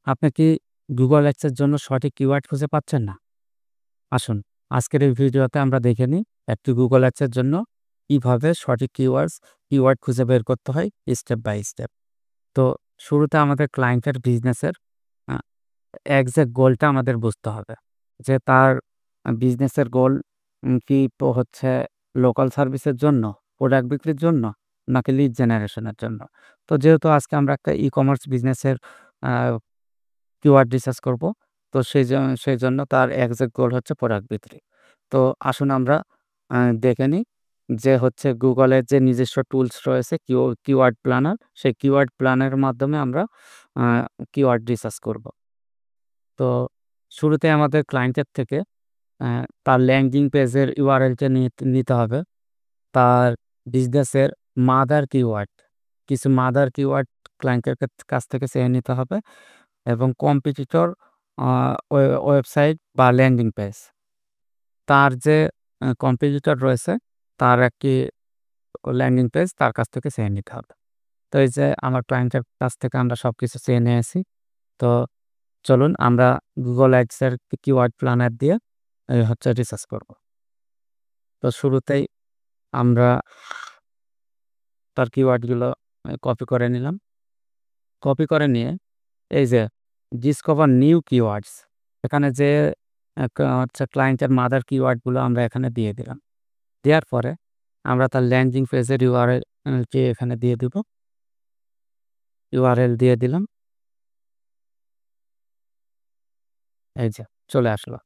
আপনি কি Google Ads এর জন্য সঠিক কিওয়ার্ড খুঁজে পাচ্ছেন না? আসুন, আজকের এই ভিডিওতে আমরা দেখে নিই একটি Google Ads এর জন্য কিভাবে সঠিক কিওয়ার্ড খুঁজে বের করতে হয় স্টেপ বাই স্টেপ। তো শুরুতে আমাদের ক্লায়েন্টের বিজনেসের আ এক্সাক্ট গোলটা আমাদের বুঝতে হবে। যে তার বিজনেসের গোল কি হচ্ছে লোকাল সার্ভিসের জন্য, প্রোডাক্ট বিক্রির জন্য নাকি লিড জেনারেশনের জন্য। তো যেহেতু আজকে আমরা একটা ই-কমার্স বিজনেসের আ কিওয়ার্ড রিসার্চ করব। তো সেইজন্য তার এক্সাক্ট গোল হচ্ছে প্রোডাক্ট বিক্রি। তো আসুন আমরা দেখে নিই যে হচ্ছে Google এর যে নিজস্ব টুলস রয়েছে কিওয়ার্ড প্ল্যানার, সেই কিওয়ার্ড প্ল্যানের মাধ্যমে আমরা আ কিওয়ার্ড রিসার্চ করব। তো শুরুতে আমাদের ক্লায়েন্টের থেকে আ তার ল্যান্ডিং পেজের URL টা নিতে হবে। তার বিজনেসের মাদার কিওয়ার্ড, কিছু মাদার কিওয়ার্ড ক্লায়েন্টের কাছ থেকে চেয়ে নিতে হবে এবং কম্পিটিটর আ ওয়েবসাইট বা ল্যান্ডিং পেজ। তার যে কম্পিটিটর রয়েছে তার একটি ল্যান্ডিং পেজ তার কাছ থেকে চেয়ে নিতে হবে। তো এই যে আমার ক্লায়েন্টের কাছ থেকে আমরা সবকিছু চেয়ে নিয়েছি। তো চলুন আমরা Google Ads এর কিওয়ার্ড প্ল্যানার দিয়ে হচ্ছে রিসার্চ করব। তো শুরুতেই আমরা তার কিওয়ার্ডগুলো কপি করে নিলাম। কপি করে নিয়ে এই যে ডিসকভার নিউ কিওয়ার্ডস, এখানে যে হচ্ছে ক্লায়েন্টের মাদার কিওয়ার্ডগুলো আমরা এখানে দিয়ে দিলাম। দেওয়ার পরে আমরা তার ল্যান্ডিং পেজের URL কে এখানে দিয়ে দিব। URL দিয়ে দিলাম। এই যে চলে আসলো।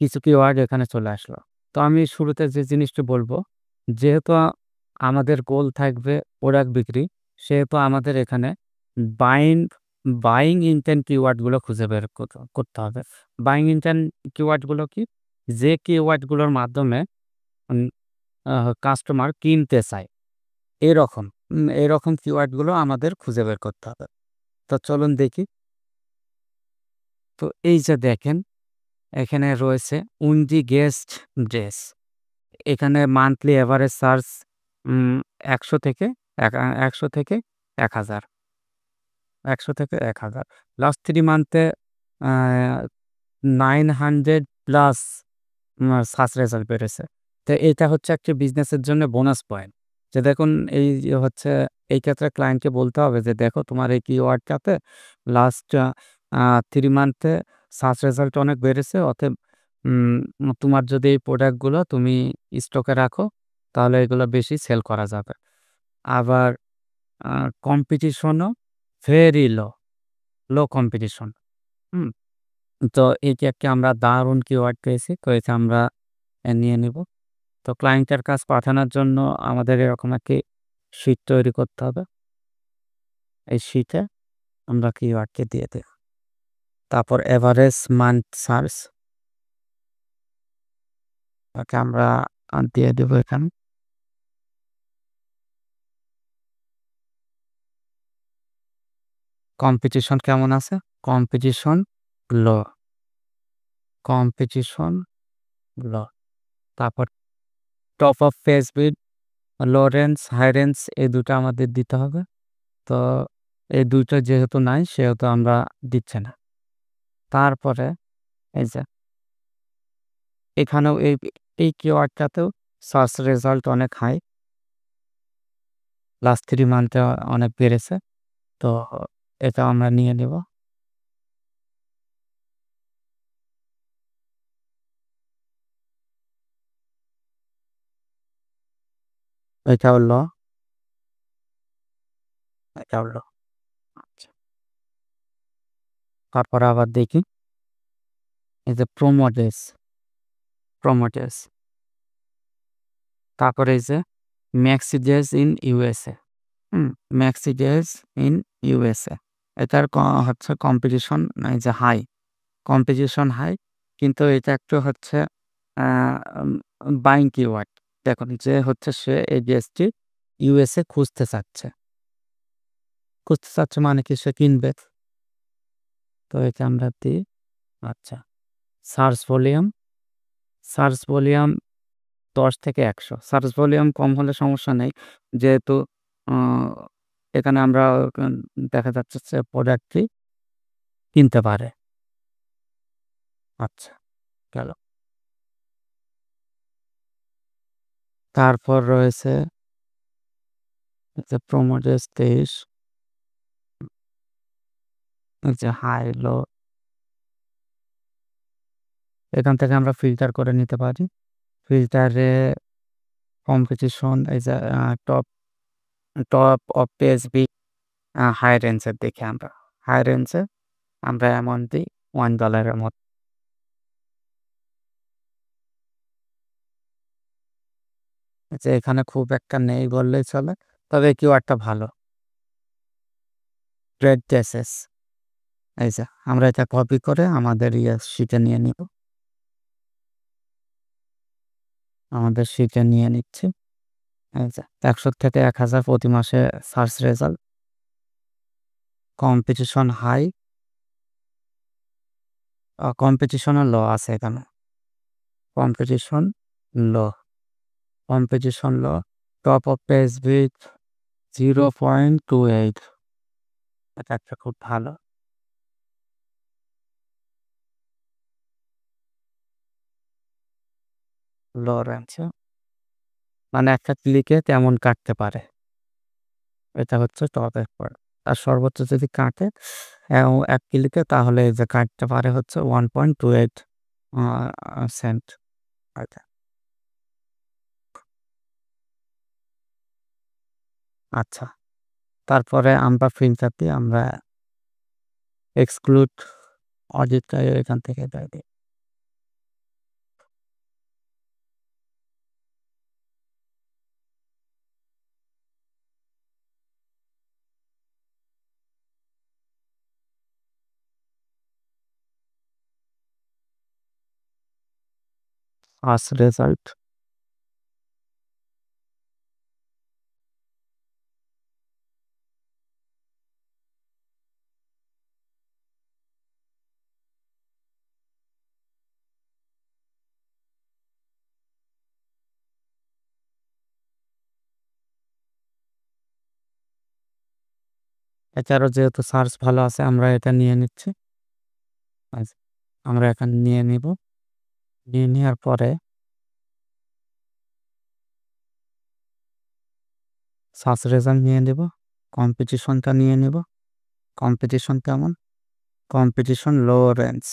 কিছু কিওয়ার্ড এখানে চলে আসলো। তো আমি শুরুতে যে জিনিসটি বলবো, যেহেতু আমাদের গোল থাকবে প্রোডাক্ট বিক্রি, সেহেতু আমাদের এখানে বাইং বাইং ইনটেন্ট কিওয়ার্ডগুলো খুঁজে বের করতে হবে। বাইং ইনটেন্ট কিওয়ার্ডগুলো কি? যে কিওয়ার্ডগুলোর মাধ্যমে উম আ কাস্টমার কিনতে চায়। এরকম এরকম কিওয়ার্ডগুলো আমাদের খুঁজে বের করতে হবে। তো চলুন দেখি। তো এই যে দেখেন, এখানে রয়েছে উন্ডি গেস্ট ড্রেস। এখানে মান্থলি এভারেজ সার্চ উম ১০০ থেকে ১০০ থেকে ১,০০০, ১০০ থেকে ১,০০০। লাস্ট 3 মান্থে আ 900 প্লাস সার্চ রেজাল্ট বেড়েছে। তো এটা হচ্ছে একটি বিজনেসের জন্য বোনাস পয়েন্ট। যে দেখুন এই যে হচ্ছে এই ক্ষেত্রে ক্লায়েন্টকে বলতে হবে যে, "দেখো তোমার এই কিওয়ার্ডটাতে লাস্ট 3 মান্থে সার্চ রেজাল্ট অনেক বেড়েছে। অতএব তোমার যদি এই প্রোডাক্টগুলো তুমি স্টকে রাখো, তাহলে এগুলো বেশি সেল করা যাবে।" আবার আ কম্পিটিশনও ভেরি লো কম্পিটিশন। হুম? তো এটি একটি আমরা দারুণ কিওয়ার্ড পেয়েছি। তো এটা আমরা নিয়ে নিব। তো ক্লায়েন্টের কাজ পাঠানোর জন্য আমাদের এরকম একটি শীট তৈরি করতে হবে। এই শীটে আমরা কিওয়ার্ডকে দিয়ে দেব। তারপর এভারেজ মান্থ সার্চ ওকে আমরা দিয়ে দেব এখানে। কম্পিটিশন কেমন আছে? Competition low, competition low. তারপর top of page speed, low range, high range এই ২ টা আমাদের দিতে হবে। তো এই ২ টা যেহেতু নাই সেহেতু আমরা দিচ্ছি না। তারপরে এই যে এখানেও এই কিওয়ার্ডটাতেও সার্চ রেজাল্ট অনেক হাই। লাস্ট 3 মান্থে অনেক বেড়েছে। তো এটা আমরা নিয়ে নিব। এটাও লো, এটাও লো। আচ্ছা। তারপরে আবার দেখি এই যে প্রোমোটেস। তারপরে এই যে মেক্সিডেজ ইন USA। হুম? মেক্সিডেজ ইন USA। এটার হচ্ছে কম্পিটিশন এই যে হাই। কম্পিটিশন হাই, কিন্তু এটা একটু হচ্ছে আ উম বাইং কিওয়ার্ড। দেখুন যে হচ্ছে সে এই ড্রেসটি USA খুঁজতে চাচ্ছে মানে কি সে কিনবে। তো এটা আমরা দিই। আচ্ছা। সার্চ ভলিউম, সার্চ ভলিউম ১০ থেকে ১০০। সার্চ ভলিউম কম হলে সমস্যা নেই। যেহেতু আ এখানে আমরা দেখা যাচ্ছে যে প্রোডাক্টটি কিনতে পারে। আচ্ছা, গেল। তারপর রয়েছে এই যে প্রোমোটেড ২৩, এই যে হাই, লো, এখান থেকে আমরা ফিল্টার করে নিতে পারি। ফিল্টারে কম্পিটিশন, এই যে টপ টপ অফ পেজবি, হাই রেঞ্জের দেখি আমরা। হাই রেঞ্জে আমরা অ্যামাউন্ট দিই $1 এর মতো। যে এখানে খুব একটা নেই বললেই চলে। তবে এই কিওয়ার্ডটা ভালো। ট্রেড ডেসেস, এই যে আমরা এটা কপি করে আমাদের শিটে নিয়ে নিব। আমাদের শিটে নিয়ে নিচ্ছি। এই যে ১০০ থেকে ১,০০০ প্রতি মাসে সার্চ রেজাল্ট। কম্পিটিশন হাই, কম্পিটিশনও লো আছে এখানে। Competition low, competition low. Top of page with 0.28, এটা একটা খুব ভালো। লো রেঞ্জ, মানে একটা ক্লিকে তেমন কাটতে পারে। এটা হচ্ছে টপ এরপর। আর সর্বোচ্চ যদি কাটে ১ ক্লিকে, তাহলে এই যে কাটতে পারে হচ্ছে 1.28 সেন্ট। আচ্ছা, আচ্ছা। তারপরে আমরা ফিল্টার দিয়ে আমরা এক্সক্লুড অডিটটা এখান থেকে দিয়ে দিই। সার্চ রেজাল্ট, এছাড়াও যেহেতু সার্চ ভালো আছে আমরা এটা নিয়ে নিচ্ছি। আচ্ছা, আমরা এখানে নিয়ে নিব। নিয়ে নেওয়ার পরে সার্চ রেজাল্ট নিয়ে নেব। কম্পিটিশনটা নিয়ে নেব। কম্পিটিশন কেমন? Competition low range.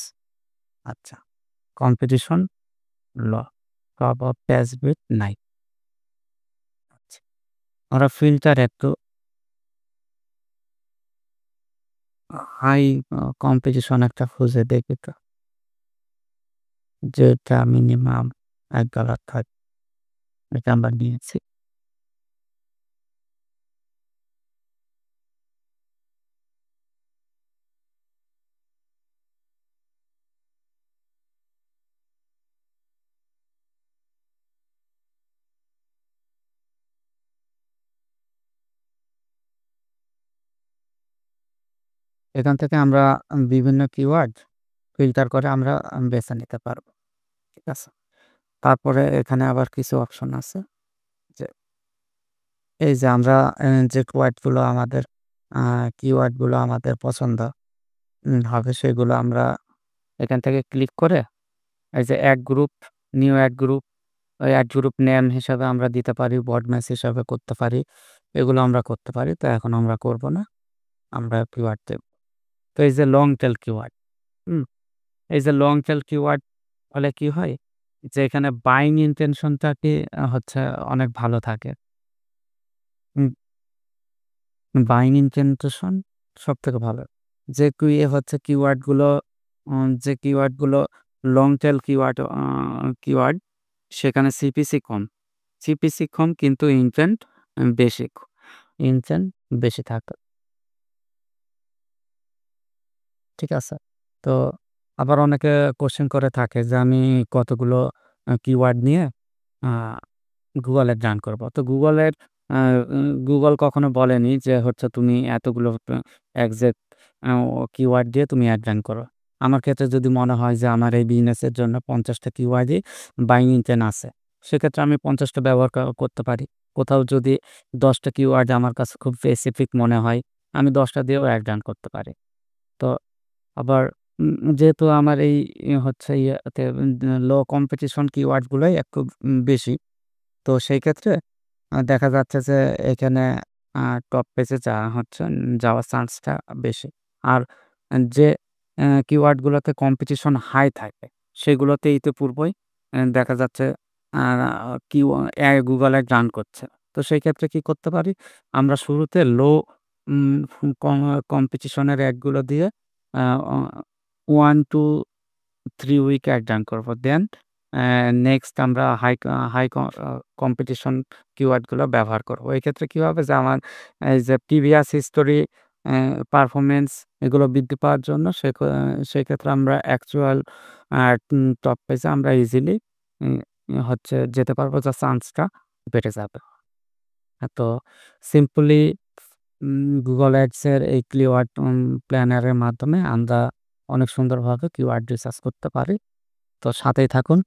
আচ্ছা, competition low, top of page with নাই। আচ্ছা, আমরা ফিল্টার একটু হাই কম্পিটিশন একটা খুঁজে দেখি তো, যেটা মিনিমাম $1 থাকে। এটা আমরা নিয়েছি। এখান থেকে আমরা বিভিন্ন কিওয়ার্ড ফিল্টার করে আমরা বেছে নিতে পারবো। ঠিক আছে? তারপরে এখানে আবার কিছু অপশন আছে। যে এই যে আমরা যে আ কিওয়ার্ডগুলো আমাদের পছন্দ হবে, সেগুলো আমরা এখান থেকে ক্লিক করে এই যে ad group, new ad group, ওই এড গ্রুপ নেম হিসাবে আমরা দিতে পারি, বড ম্যাচ হিসাবে করতে পারি। এগুলো আমরা করতে পারি। তো এখন আমরা করব না। আমরা কিওয়ার্ড দেব। তো এই যে লং টেল কিওয়ার্ড, হুম? এই যে লং টেল কিওয়ার্ড হলে কি হয়? যে এখানে বাইং ইনটেনশনটা কি হচ্ছে অনেক ভালো থাকে। হুম, বাইং ইনটেনশন সবথেকে ভালো। যে হচ্ছে যে কিওয়ার্ডগুলো লং টেল কিওয়ার্ড, সেখানে সিপিসি কম। সিপিসি কম কিন্তু ইনটেন্ট বেশি। ইনটেন্ট বেশি থাকে। ঠিক আছে? তো আবার অনেকে কোয়েশ্চেন করে থাকে যে আমি কতগুলো কিওয়ার্ড নিয়ে আ গুগলে রান করব। তো আ গুগল কখনো বলেনি যে হচ্ছে তুমি এতগুলো এক্সাক্ট কিওয়ার্ড দিয়ে তুমি অ্যাড রান করো। আমার ক্ষেত্রে যদি মনে হয় যে আমার এই বিজনেসের জন্য ৫০ টা কিওয়ার্ডই বাইং ইনটেন্ট আছে, সেক্ষেত্রে আমি ৫০ টা ব্যবহার করতে পারি। কোথাও যদি ১০ টা কিওয়ার্ড আমার কাছে খুব স্পেসিফিক মনে হয়, আমি ১০ টা দিয়েও অ্যাড রান করতে পারি। তো আবার যেহেতু আমার এই হচ্ছে ইয়েতে লো কম্পিটিশন কিওয়ার্ডগুলোই একটু বেশি। তো সেই ক্ষেত্রে দেখা যাচ্ছে যে এখানে টপ পেজে যাওয়ার চান্সটা বেশি। আর যে কিওয়ার্ডগুলোতে কম্পিটিশন হাই থাকে সেগুলোতে ইতিপূর্বেই দেখা যাচ্ছে আ কিউ Google Ads রান করছে। তো সেই ক্ষেত্রে কি করতে পারি? আমরা শুরুতে লো উম কম কম্পিটিশনের অ্যাডগুলো দিয়ে আ অ 1 to 3 উইক অ্যাড রান করব। দেন নেক্সট আমরা হাই কম্পিটিশন কিওয়ার্ড গুলো ব্যবহার করব। এক্ষেত্রে কি হবে যে আমার এই যে প্রিভিয়াস হিস্টোরি, পারফরম্যান্স এগুলো বৃদ্ধি পাওয়ার জন্য সেক্ষেত্রে আমরা অ্যাকচুয়াল টপ পেজে আমরা ইজিলি উম যেতে পারবো, যা চান্সটা বেড়ে যাবে। তো সিম্পলি Google Ads এর এই কিওয়ার্ড প্ল্যানার এর মাধ্যমে আমরা অনেক সুন্দরভাবে কিওয়ার্ড রিসার্চ করতে পারি। তো সাথেই থাকুন।